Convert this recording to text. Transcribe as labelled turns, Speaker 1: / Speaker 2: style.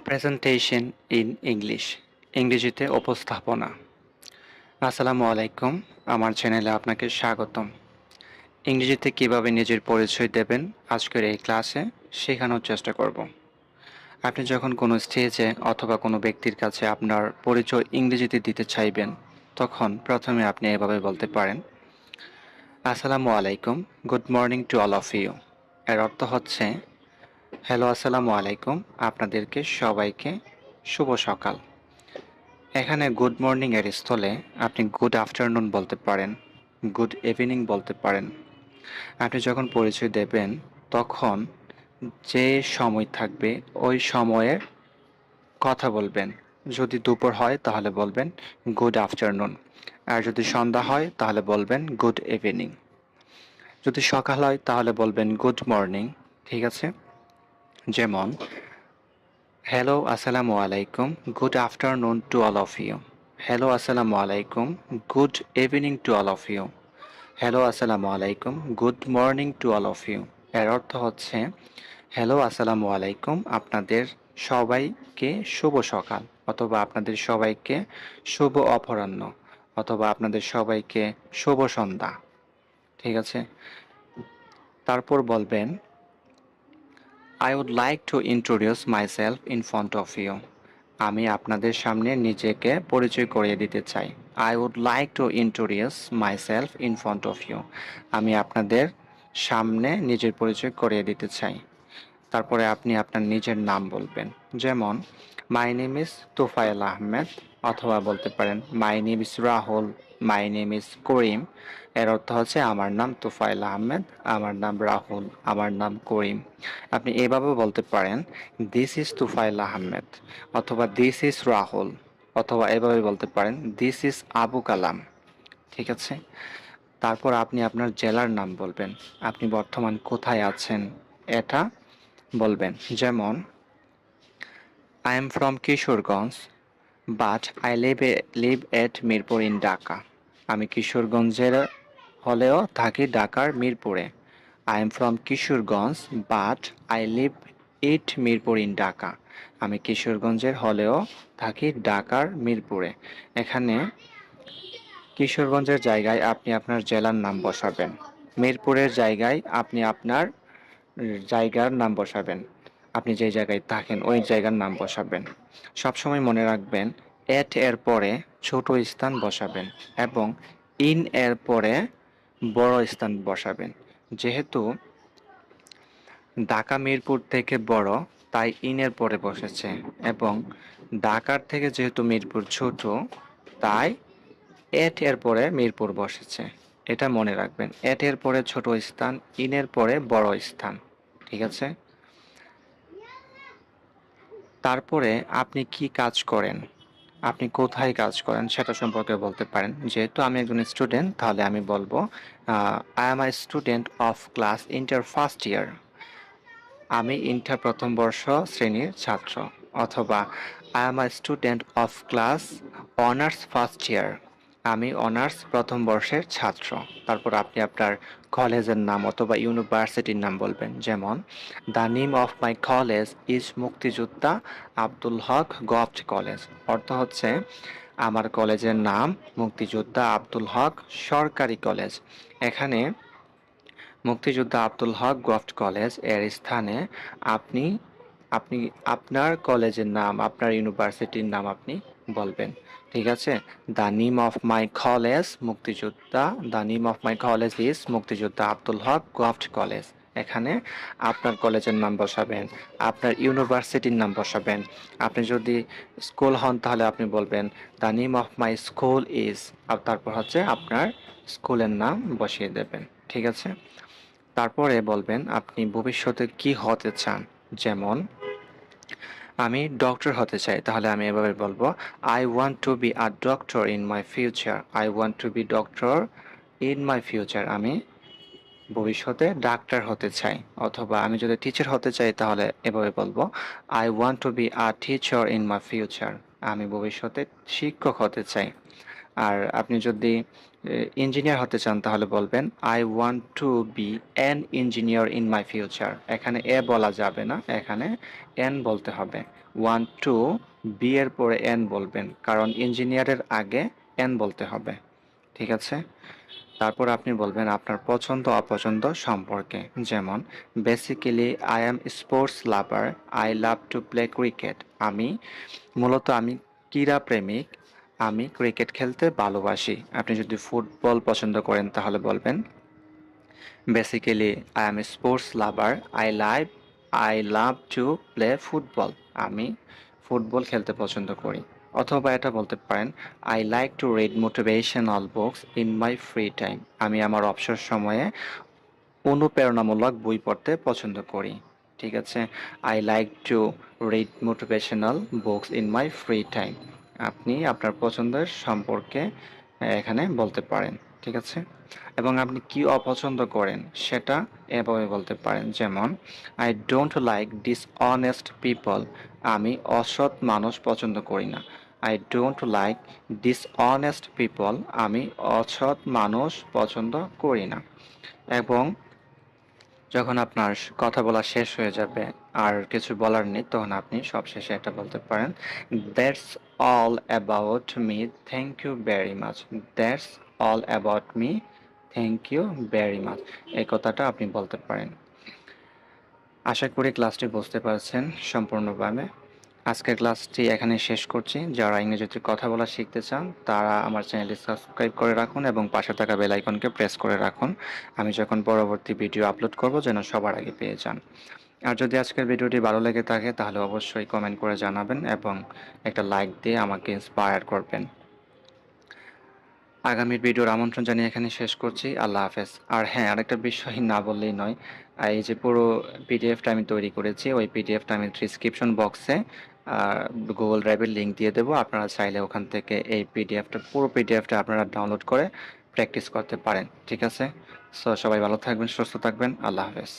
Speaker 1: Presentation in English ইংরেজিতে উপস্থাপনা। আসসালামু আলাইকুম। আমার চ্যানেলে আপনাকে স্বাগতম। ইংরেজিতে কিভাবে নিজের পরিচয় দেবেন আজকের এই ক্লাসে শেখানোর চেষ্টা করব। আপনি যখন কোনো স্টেজে অথবা কোনো ব্যক্তির কাছে আপনার পরিচয় ইংরেজিতে দিতে চাইবেন, তখন প্রথমে আপনি এভাবে বলতে পারেন, আসসালামু আলাইকুম, good morning to all of you. এর অর্থ হচ্ছে, হ্যালো আসসালামু আলাইকুম, আপনাদেরকে সবাইকে শুভ সকাল। এখানে গুড মর্নিং এর স্থলে আপনি গুড আফটারনুন বলতে পারেন, গুড ইভিনিং বলতে পারেন। আপনি যখন পরিচয় দেবেন তখন যে সময় থাকবে ওই সময়ে কথা বলবেন। যদি দুপুর হয় তাহলে বলবেন গুড আফটারনুন, আর যদি সন্ধ্যা হয় তাহলে বলবেন গুড ইভিনিং। যদি সকাল হয় তাহলে বলবেন গুড মর্নিং। ঠিক আছে? যেমন, হ্যালো আসসালামু আলাইকুম, good afternoon to all of you. Hello আসসালামু আলাইকুম, good evening to all of you. Hello আসসালামু আলাইকুম, good morning to all of you. এর অর্থ হচ্ছে, হ্যালো আসসালামু আলাইকুম, আপনাদের সবাইকে শুভ সকাল, অথবা আপনাদের সবাইকে শুভ অপরাহ্ন, অথবা আপনাদের সবাইকে শুভ সন্ধ্যা। ঠিক আছে? তারপর বলবেন, I would like to introduce myself in front of you. আমি আপনাদের সামনে নিজেকে পরিচয় করিয়ে দিতে চাই। I would like to introduce myself in front of you. আমি আপনাদের সামনে নিজের পরিচয় করিয়ে দিতে চাই। তারপরে আপনি আপনার নিজের নাম বলবেন। যেমন, my name is Tofayel Ahmed, অথবা বলতে পারেন my name is Rahul, my name is Karim. এর অর্থ হচ্ছে আমার নাম তোফায়েল আহমেদ, আমার নাম রাহুল, আমার নাম করিম। আপনি এভাবে বলতে পারেন, দিস ইজ তোফায়েল আহমেদ, অথবা দিস ইজ রাহুল, অথবা এভাবে বলতে পারেন দিস ইজ আবু কালাম। ঠিক আছে? তারপর আপনি আপনার জেলার নাম বলবেন। আপনি বর্তমান কোথায় আছেন এটা বলবেন। যেমন, I am from Kishoreganj, but I live at Mirpur in Dhaka. আমি কিশোরগঞ্জের হলেও থাকি ঢাকার মিরপুরে। I am from Kishoreganj, but I live at Mirpur in Dhaka. আমি কিশোরগঞ্জের হলেও থাকি ঢাকার মিরপুরে। এখানে কিশোরগঞ্জের জায়গায় আপনি আপনার জেলার নাম বসাবেন। মিরপুরের জায়গায় আপনি আপনার জায়গার নাম বসাবেন। আপনি যে জায়গায় থাকেন ওই জায়গার নাম বসাবেন। সবসময় মনে রাখবেন, এট এর পরে ছোট স্থান বসাবেন এবং ইন এর পরে বড় স্থান বসাবেন। যেহেতু ঢাকা মিরপুর থেকে বড়, তাই ইনের পরে বসেছে, এবং ঢাকার থেকে যেহেতু মিরপুর ছোট, তাই এট এর পরে মিরপুর বসেছে। এটা মনে রাখবেন, এট এর পরে ছোট স্থান, ইনের পরে বড় স্থান। ঠিক আছে? তারপরে আপনি কি কাজ করেন, আপনি কোথায় কাজ করেন সেটা সম্পর্কে বলতে পারেন। যেহেতু আমি একজন স্টুডেন্ট, তাহলে আমি বলবো, I am a student of class inter first year. আমি ইন্টার প্রথম বর্ষ শ্রেণীর ছাত্র। অথবা I am a student of class honours first year. আমি অনার্স প্রথম বর্ষের ছাত্র। তারপর আপনি আপনার কলেজের নাম অথবা ইউনিভার্সিটির নাম বলবেন। যেমন, the name of my college is Muktijoddha Abdul Haque govt college. অর্থ হচ্ছে, আমার কলেজের নাম মুক্তিযোদ্ধা আব্দুল হক সরকারি কলেজ। এখানে মুক্তিযোদ্ধা আব্দুল হক গভট কলেজ এর স্থানে আপনি আপনি আপনার কলেজের নাম, আপনার ইউনিভার্সিটির নাম আপনি বলবেন। ঠিক আছে? The name of my college Muktijoddha, the name of my college is Muktijoddha Abdul Haque govt college. এখানে আপনার কলেজের নাম বসাবেন, আপনার ইউনিভার্সিটির নাম বসাবেন। আপনি যদি স্কুল হন তাহলে আপনি বলবেন the name of my school is, আর তারপর হচ্ছে আপনার স্কুলের নাম বসিয়ে দেবেন। ঠিক আছে? তারপরে বলবেন আপনি ভবিষ্যতে কি হতে চান। যেমন, আমি ডক্টর হতে চাই, তাহলে আমি এভাবে বলবো, I want to be a doctor in my future. I want to be doctor in my future. আমি ভবিষ্যতে ডাক্তার হতে চাই। অথবা আমি যদি টিচার হতে চাই তাহলে এভাবে বলবো, I want to be a teacher in my future. আমি ভবিষ্যতে শিক্ষক হতে চাই। আর আপনি যদি ইঞ্জিনিয়ার হতে চান তাহলে বলবেন I want to be an engineer in my future. এখানে এ বলা যাবে না, এখানে এন বলতে হবে। ওয়ান্ট টু বি এর পরে এন বলবেন, কারণ ইঞ্জিনিয়ারের আগে এন বলতে হবে। ঠিক আছে? তারপর আপনি বলবেন আপনার পছন্দ অপছন্দ সম্পর্কে, যেমন basically I am sports lover, I love to play cricket. আমি ক্রীড়া প্রেমিক, আমি ক্রিকেট খেলতে ভালোবাসি। আপনি যদি ফুটবল পছন্দ করেন তাহলে বলবেন basically I am sports lover, I love to play football. আমি ফুটবল খেলতে পছন্দ করি। অথবা এটা বলতে পারেন I like to read motivational books in my free time. আমি আমার অবসর সময়ে অনুপ্রেরণামূলক বই পড়তে পছন্দ করি। ঠিক আছে? I like to read motivational books in my free time. আপনি আপনার পছন্দের সম্পর্কে এখানে বলতে পারেন। ঠিক আছে? এবং আপনি কি অপছন্দ করেন সেটা এভাবে বলতে পারেন, যেমন I don't like dishonest people. আমি অসৎ মানুষ পছন্দ করি না। I don't like dishonest people. আমি অসৎ মানুষ পছন্দ করি না। এবং যখন আপনার কথা বলা শেষ হয়ে যাবে আর কিছু বলার নেই, তখন আপনি সবশেষে এটা বলতে পারেন that's all about me, thank you very much. That's all about me, thank you very much. এই কথাটা আপনি বলতে পারেন। আশা করি ক্লাসটি বুঝতে পারছেন সম্পূর্ণভাবে। আজকের ক্লাসটি এখানে শেষ করছি। যারা ইংরেজিতে কথা বলা শিখতে চান তারা আমার চ্যানেলটি সাবস্ক্রাইব করে রাখুন এবং পাশে থাকা বেল আইকনকে প্রেস করে রাখুন। আমি যখন পরবর্তী ভিডিও আপলোড করব যেন সবার আগে পেয়ে যান। আর যদি আজকের ভিডিওটি ভালো লেগে থাকে তাহলে অবশ্যই কমেন্ট করে জানাবেন এবং একটা লাইক দিয়ে আমাকে ইন্সপায়ার করবেন। আগামীর ভিডিওর আমন্ত্রণ জানিয়ে এখানে শেষ করছি। আল্লাহ হাফেজ। আর হ্যাঁ, আরেকটা বিষয় না বললেই নয়। এই যে পুরো পিডিএফটা আমি তৈরি করেছি, ওই পিডিএফটা আমি ডিসক্রিপশন বক্সে গুগল ড্রাইভের লিঙ্ক দিয়ে দেবো। আপনারা চাইলে ওখান থেকে এই পুরো পিডিএফটা আপনারা ডাউনলোড করে প্র্যাকটিস করতে পারেন। ঠিক আছে? সো সবাই ভালো থাকবেন, সুস্থ থাকবেন। আল্লাহ হাফেজ।